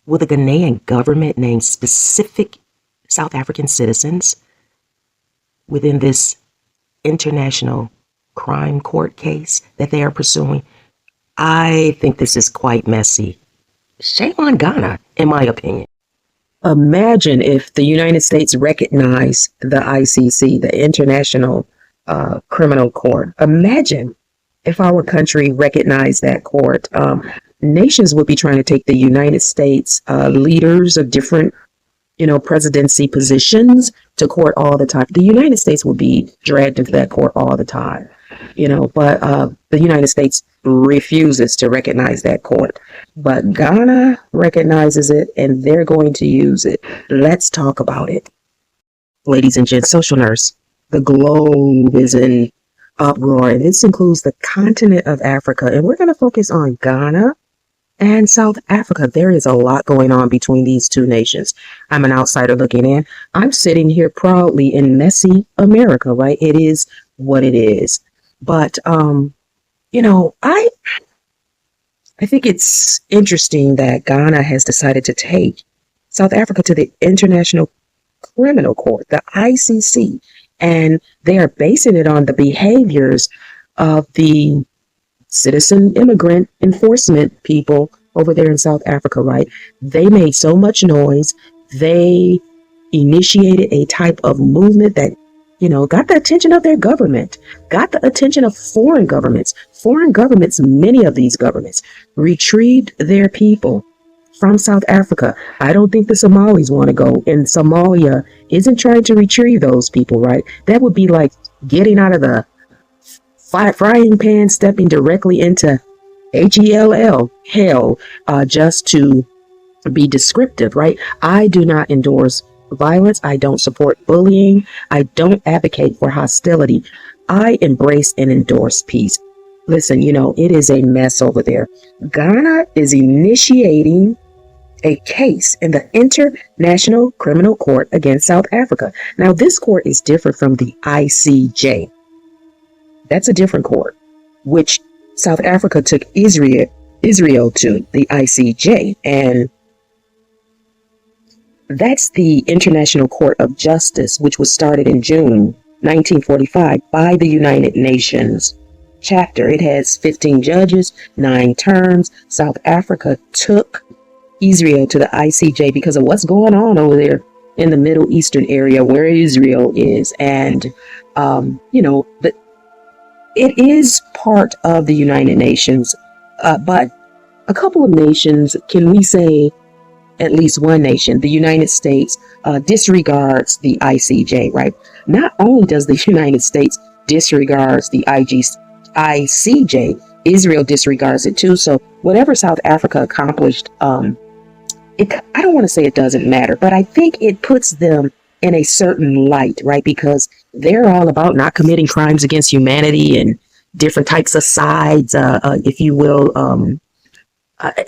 Will the Ghanaian government name specific South African citizens within this international crime court case that they are pursuing? I think this is quite messy. Shame on Ghana, in my opinion. Imagine if the United States recognized the ICC, the International Criminal Court. Imagine if our country recognized that court. Nations would be trying to take the United States leaders of different, presidency positions to court all the time. The United States would be dragged into that court all the time, but the United States refuses to recognize that court. But Ghana recognizes it and they're going to use it. Let's talk about it. Ladies and gents, social nurse, the globe is in uproar, and this includes the continent of Africa. And we're going to focus on Ghana and South Africa. There is a lot going on between these two nations. I'm an outsider looking in. I'm sitting here proudly in messy America, right? It is what it is. But, I think it's interesting that Ghana has decided to take South Africa to the International Criminal Court, the ICC, and they are basing it on the behaviors of the citizen immigrant enforcement people over there in South Africa, right? They made so much noise. They initiated a type of movement that, got the attention of their government, got the attention of foreign governments. Foreign governments, many of these governments, retrieved their people from South Africa. I don't think the Somalis want to go, and Somalia isn't trying to retrieve those people, right? That would be like getting out of the frying pan, stepping directly into hell, just to be descriptive, right? I do not endorse violence. I don't support bullying. I don't advocate for hostility. I embrace and endorse peace. Listen, it is a mess over there. Ghana is initiating a case in the International Criminal Court against South Africa. Now, this court is different from the ICJ. That's a different court, which South Africa took Israel to the ICJ. And that's the International Court of Justice, which was started in June 1945 by the United Nations chapter. It has 15 judges, 9 terms. South Africa took Israel to the ICJ because of what's going on over there in the Middle Eastern area where Israel is. And, it is part of the United Nations, but a couple of nations, can we say at least one nation, the United States, disregards the ICJ, right? Not only does the United States disregards the ICJ, Israel disregards it too. So whatever South Africa accomplished, I don't want to say it doesn't matter, but I think it puts them in a certain light, right? Because they're all about not committing crimes against humanity and different types of sides, if you will.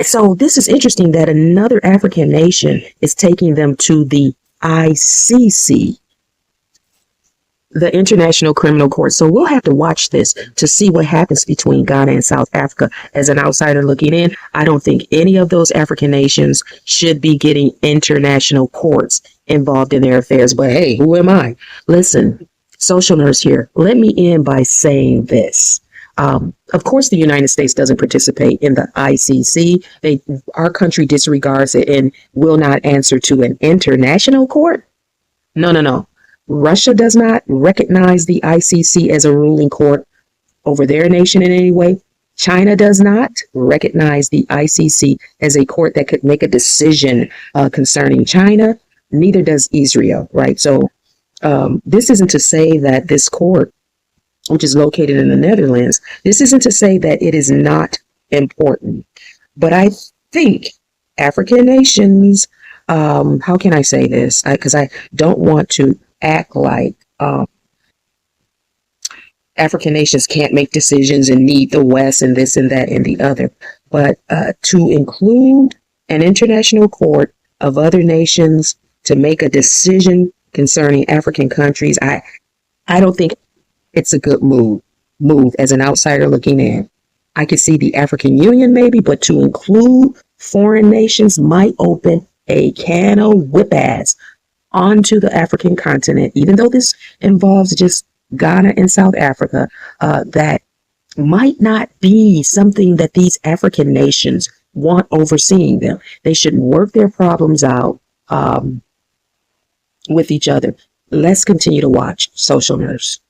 So this is interesting that another African nation is taking them to the ICC, the International Criminal Court. So we'll have to watch this to see what happens between Ghana and South Africa. As an outsider looking in, I don't think any of those African nations should be getting international courts involved in their affairs. But hey, who am I? Listen, social nurse here. Let me end by saying this. Of course, the United States doesn't participate in the ICC. Our country disregards it and will not answer to an international court. No. Russia does not recognize the ICC as a ruling court over their nation in any way. China does not recognize the ICC as a court that could make a decision concerning China. Neither does Israel, right? So this isn't to say that this court, which is located in the Netherlands, this isn't to say that it is not important. But I think African nations, how can I say this? Because I don't want to act like African nations can't make decisions and need the West and this and that and the other. But to include an international court of other nations to make a decision concerning African countries, I don't think it's a good move as an outsider looking in. I could see the African Union maybe, but to include foreign nations might open a can of whip ass onto the African continent, even though this involves just Ghana and South Africa, that might not be something that these African nations want overseeing them. They should work their problems out with each other. Let's continue to watch Social Nerves.